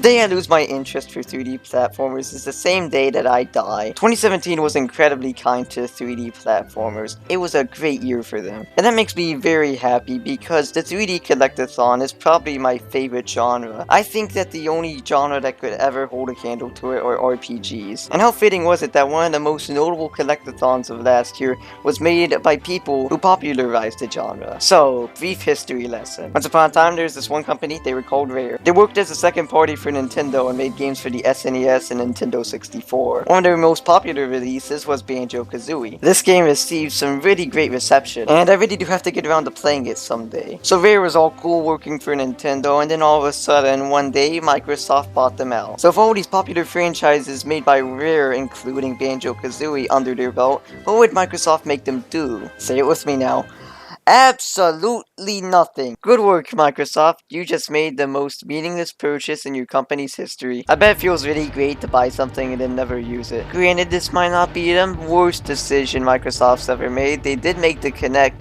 day I lose my interest for 3D platformers is the same day that I die. 2017 was incredibly kind to 3D platformers. It was a great year for them. And that makes me very happy because the 3D collectathon is probably my favorite genre. I think that the only genre that could ever hold a candle to it are RPGs. And how fitting was it that one of the most notable collectathons of last year was made by people who popularized the genre. So, brief history lesson. Once upon a time, there was this one company, they were called Rare. They worked as a second party for Nintendo and made games for the SNES and Nintendo 64. One of their most popular releases was Banjo-Kazooie. This game received some really great reception, and I really do have to get around to playing it someday. So Rare was all cool working for Nintendo, and then all of a sudden, one day, Microsoft bought them out. So for all these popular franchises made by Rare, including Banjo-Kazooie, under their belt, what would Microsoft make them do? Say it with me now. Absolutely nothing. Good work, Microsoft. You just made the most meaningless purchase in your company's history. I bet it feels really great to buy something and then never use it. Granted, this might not be the worst decision Microsoft's ever made. They did make the Kinect.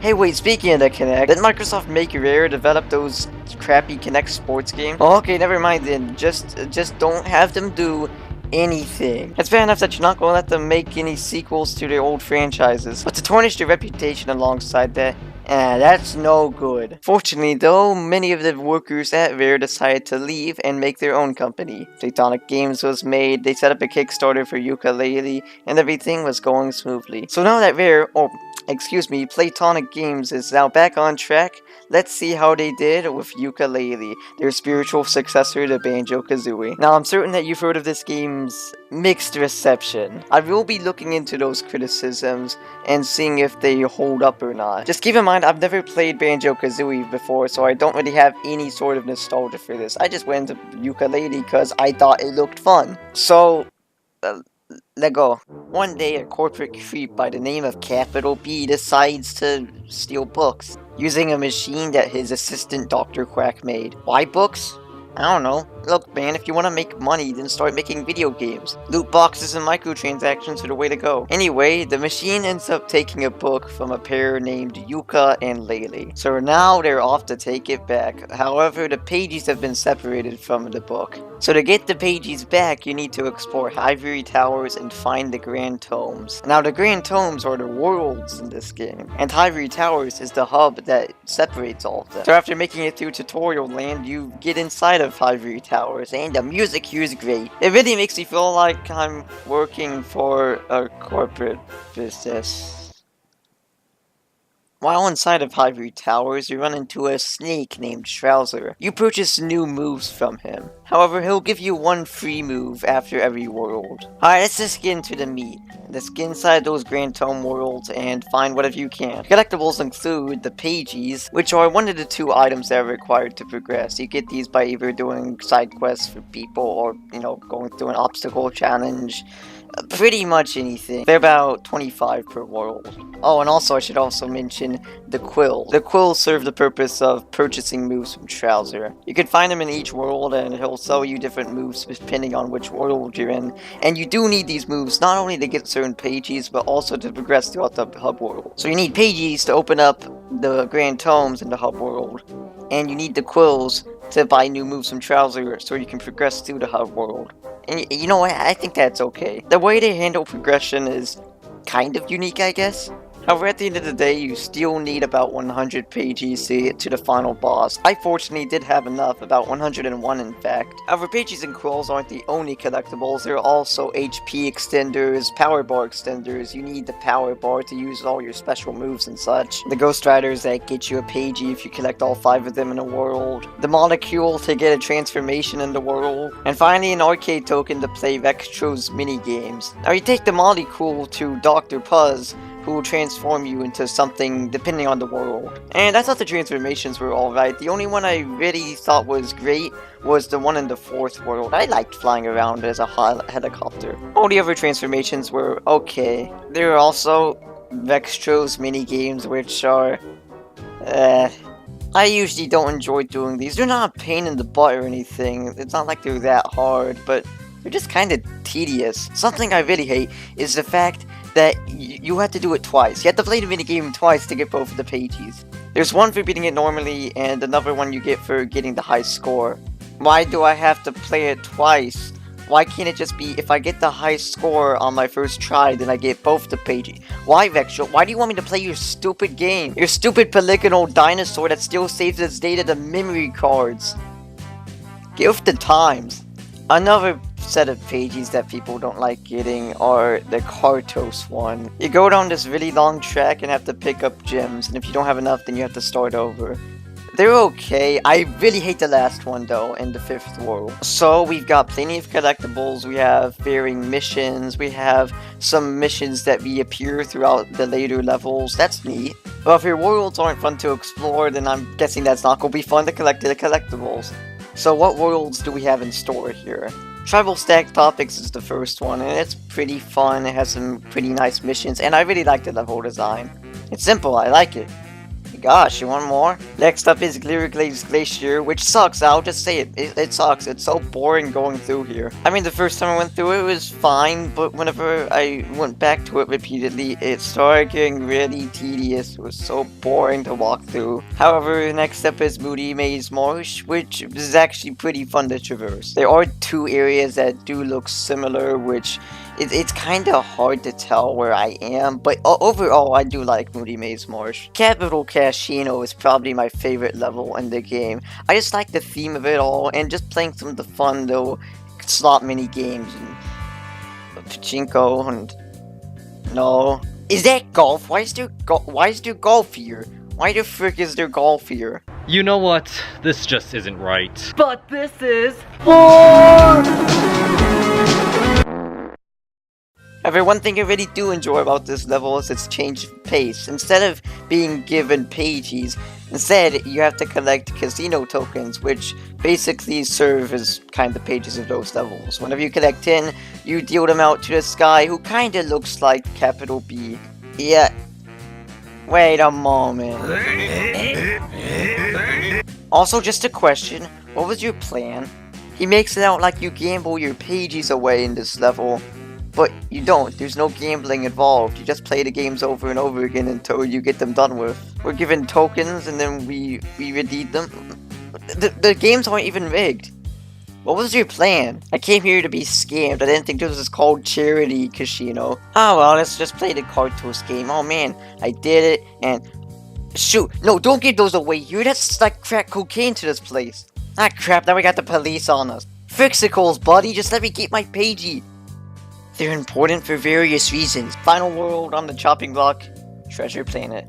Hey wait, speaking of the Kinect, didn't Microsoft make Rare develop those crappy Kinect sports games? Oh, okay, never mind then. Just don't have them do anything. It's fair enough that you're not going to let them make any sequels to their old franchises, but to tarnish their reputation alongside that, that's no good. Fortunately though, many of the workers at Rare decided to leave and make their own company. Playtonic Games was made, they set up a Kickstarter for Yooka-Laylee, and everything was going smoothly. So now that Rare, Playtonic Games is now back on track, let's see how they did with Yooka-Laylee, their spiritual successor to Banjo-Kazooie. Now, I'm certain that you've heard of this game's mixed reception. I will be looking into those criticisms and seeing if they hold up or not. Just keep in mind, I've never played Banjo-Kazooie before, so I don't really have any sort of nostalgia for this. I just went into Yooka-Laylee because I thought it looked fun. So, Luggo. One day, a corporate creep by the name of Capital B decides to steal books, using a machine that his assistant Dr. Quack made. Why books? I don't know. Look, man, if you want to make money, then start making video games. Loot boxes and microtransactions are the way to go. Anyway, the machine ends up taking a book from a pair named Yooka and Laylee. So now they're off to take it back. However, the pages have been separated from the book. So to get the pages back, you need to explore Ivory Towers and find the Grand Tomes. Now, the Grand Tomes are the worlds in this game, and Ivory Towers is the hub that separates all of them. So after making it through tutorial land, you get inside of Ivory Towers, and the music here is great. It really makes me feel like I'm working for a corporate business. While inside of Ivory Towers, you run into a snake named Trouser. You purchase new moves from him. However, he'll give you one free move after every world. Alright, let's just get into the meat. Let's get inside those Grand Tome worlds and find whatever you can. Collectibles include the pages, which are one of the two items that are required to progress. You get these by either doing side quests for people or, going through an obstacle challenge. Pretty much anything. They're about 25 per world. Oh, and also I should also mention the quills. The quills serve the purpose of purchasing moves from Trouser. You can find them in each world and he'll sell you different moves depending on which world you're in. And you do need these moves not only to get certain pages, but also to progress throughout the hub world. So you need pages to open up the Grand Tomes in the hub world. And you need the quills to buy new moves from Trouser so you can progress through the hub world. And you know what, I think that's okay. The way they handle progression is kind of unique, I guess. However, at the end of the day, you still need about 100 pages to get to the final boss. I fortunately did have enough, about 101 in fact. However, pages and quills aren't the only collectibles, there are also HP extenders, power bar extenders. You need the power bar to use all your special moves and such. The Ghost Riders that get you a pagey if you collect all 5 of them in a world. The Molecule to get a transformation in the world. And finally, an arcade token to play Vextro's mini-games. Now you take the Molecule to Dr. Puzz, who will transform you into something depending on the world. And I thought the transformations were alright. The only one I really thought was great was the one in the 4th world. I liked flying around as a helicopter. All the other transformations were okay. There are also Vextro's mini-games, which are... I usually don't enjoy doing these. They're not a pain in the butt or anything. It's not like they're that hard, but they're just kind of tedious. Something I really hate is the fact that you have to do it twice. You have to play the minigame twice to get both of the pages. There's one for beating it normally, and another one you get for getting the high score. Why do I have to play it twice? Why can't it just be, if I get the high score on my first try, then I get both the pages? Why, Vexual? Why do you want me to play your stupid game? Your stupid polygonal dinosaur that still saves its data to memory cards. Give the times. Another set of pages that people don't like getting are the Kartos one. You go down this really long track and have to pick up gems, and if you don't have enough, then you have to start over. They're okay. I really hate the last one though, in the 5th world. So we've got plenty of collectibles, we have varying missions, we have some missions that reappear throughout the later levels. That's neat. But if your worlds aren't fun to explore, then I'm guessing that's not going to be fun to collect the collectibles. So what worlds do we have in store here? Tribal Stack Topics is the first one, and it's pretty fun. It has some pretty nice missions, and I really like the level design. It's simple, I like it. Gosh, you want more? Next up is Luggo's Glacier, which sucks. I'll just say it. It sucks. It's so boring going through here. I mean, the first time I went through it was fine, but whenever I went back to it repeatedly, it started getting really tedious. It was so boring to walk through. However, next up is Moody Maze Marsh, which is actually pretty fun to traverse. There are 2 areas that do look similar, which it's kind of hard to tell where I am, but overall I do like Moody Maze Marsh. Capital Casino is probably my favorite level in the game. I just like the theme of it all, and just playing some of the fun little slot mini games and pachinko and no. Is that golf? Why is there golf here? Why the frick is there golf here? You know what? This just isn't right. But this is However, one thing I really do enjoy about this level is its change of pace. Instead of being given pages, instead you have to collect casino tokens, which basically serve as kind of pages of those levels. Whenever you collect 10, you deal them out to this guy who kinda looks like Capital B. Yeah. Wait a moment. Also, just a question, what was your plan? He makes it out like you gamble your pages away in this level. But you don't. There's no gambling involved. You just play the games over and over again until you get them done with. We're given tokens and then we redeem them. The games aren't even rigged. What was your plan? I came here to be scammed. I didn't think this was called Charity Casino. Oh well, let's just play the Kartos game. Oh man, I did it and... Shoot, no, don't give those away here. That's like crack cocaine to this place. Ah crap, now we got the police on us. Fixicles, buddy, just let me keep my pagey. They're important for various reasons. Final world on the chopping block, Treasure Planet.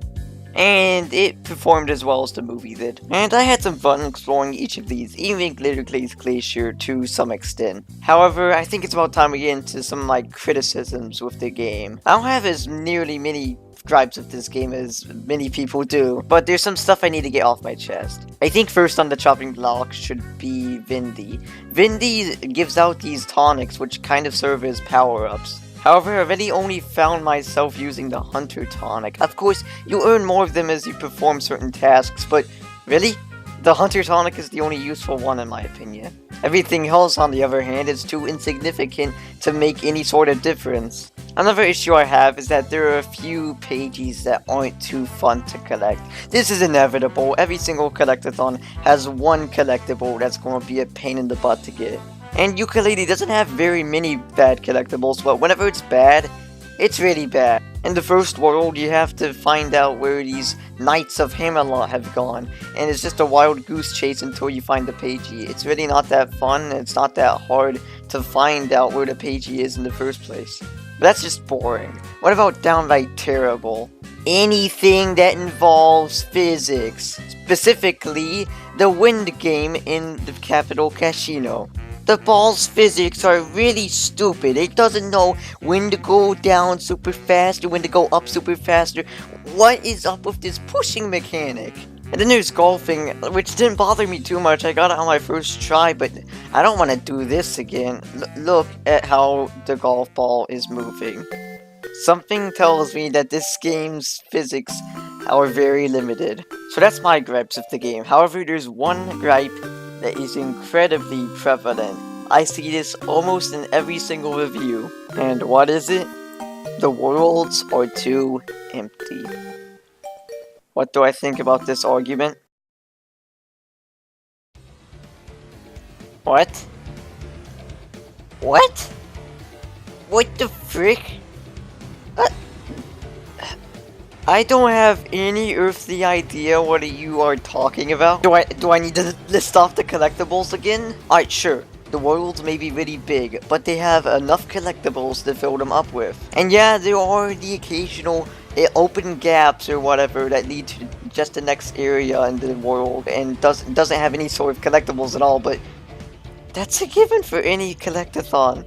And it performed as well as the movie did. And I had some fun exploring each of these, even Luggo's Glacier to some extent. However, I think it's about time we get into some criticisms with the game. I don't have as nearly many gripes with this game as many people do, but there's some stuff I need to get off my chest. I think first on the chopping block should be Vindy. Vindy gives out these tonics which kind of serve as power-ups. However, I've really only found myself using the Hunter tonic. Of course, you earn more of them as you perform certain tasks, but really? The Hunter tonic is the only useful one in my opinion. Everything else, on the other hand, is too insignificant to make any sort of difference. Another issue I have is that there are a few pages that aren't too fun to collect. This is inevitable. Every single collectathon has one collectible that's going to be a pain in the butt to get. And Yooka-Laylee doesn't have very many bad collectibles, but whenever it's bad, it's really bad. In the first world, you have to find out where these Knights of Hammerlot have gone, and it's just a wild goose chase until you find the pagey. It's really not that fun, and it's not that hard to find out where the pagey is in the first place. But that's just boring. What about downright terrible? Anything that involves physics. Specifically, the wind game in the Capital Casino. The ball's physics are really stupid. It doesn't know when to go down super fast or when to go up super fast. What is up with this pushing mechanic? And then there's golfing, which didn't bother me too much. I got it on my first try, but I don't want to do this again. Look at how the golf ball is moving. Something tells me that this game's physics are very limited. So that's my gripes of the game. However, there's one gripe that is incredibly prevalent. I see this almost in every single review. And what is it? The worlds are too empty. What do I think about this argument? What? What? What the frick? I don't have any earthly idea what you are talking about. Do I need to list off the collectibles again? Alright, sure. The worlds may be really big, but they have enough collectibles to fill them up with. And yeah, there are the occasional open gaps or whatever that lead to just the next area in the world and doesn't have any sort of collectibles at all, but that's a given for any collectathon.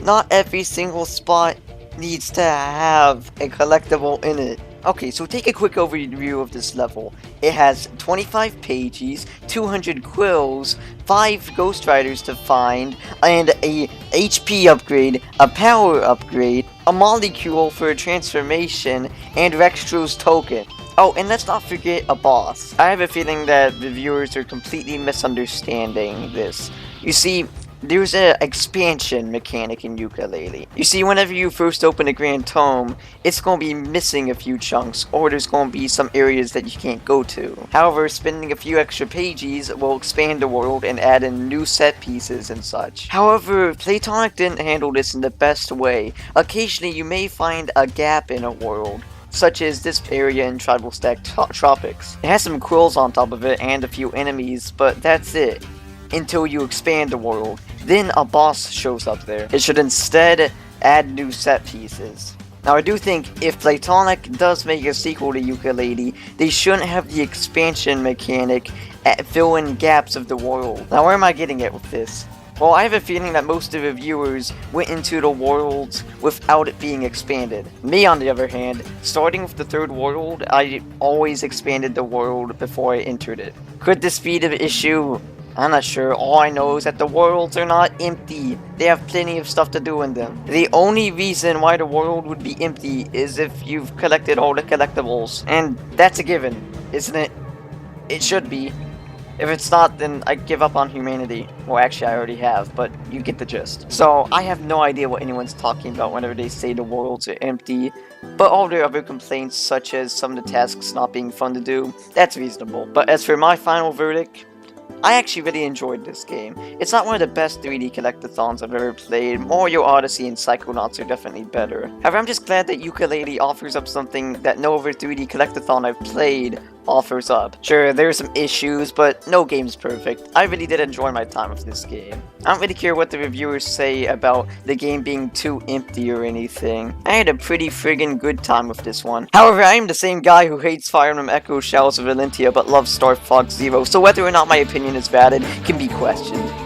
Not every single spot needs to have a collectible in it. Okay, so take a quick overview of this level. It has 25 pages, 200 quills, 5 Ghost Riders to find, and a HP upgrade, a power upgrade, a molecule for a transformation, and Rextro's token. Oh, and let's not forget a boss. I have a feeling that the viewers are completely misunderstanding this. You see, there's an expansion mechanic in Yooka-Laylee. You see, whenever you first open a Grand Tome, it's going to be missing a few chunks, or there's going to be some areas that you can't go to. However, spending a few extra pages will expand the world and add in new set pieces and such. However, Playtonic didn't handle this in the best way. Occasionally, you may find a gap in a world, such as this area in Tribal Stack Tropics. It has some quills on top of it and a few enemies, but that's it. Until you expand the world, then a boss shows up there. It should instead add new set pieces. Now I do think if Playtonic does make a sequel to Yooka-Laylee, they shouldn't have the expansion mechanic at fill in gaps of the world. Now where am I getting at with this? Well, I have a feeling that most of the viewers went into the worlds without it being expanded. Me, on the other hand, starting with the third world, I always expanded the world before I entered it. Could this be the issue? I'm not sure. All I know is that the worlds are not empty. They have plenty of stuff to do in them. The only reason why the world would be empty is if you've collected all the collectibles. And that's a given, isn't it? It should be. If it's not, then I give up on humanity. Well, actually, I already have, but you get the gist. So, I have no idea what anyone's talking about whenever they say the worlds are empty. But all their other complaints, such as some of the tasks not being fun to do, that's reasonable. But as for my final verdict, I actually really enjoyed this game. It's not one of the best 3D collectathons I've ever played. Mario Odyssey and Psychonauts are definitely better. However, I'm just glad that Yooka-Laylee offers up something that no other 3D collectathon I've played offers up. Sure, there are some issues, but no game's perfect. I really did enjoy my time with this game. I don't really care what the reviewers say about the game being too empty or anything. I had a pretty friggin' good time with this one. However, I am the same guy who hates Fire Emblem Echo Shells of Valentia but loves Star Fox Zero, so whether or not my opinion is valid can be questioned.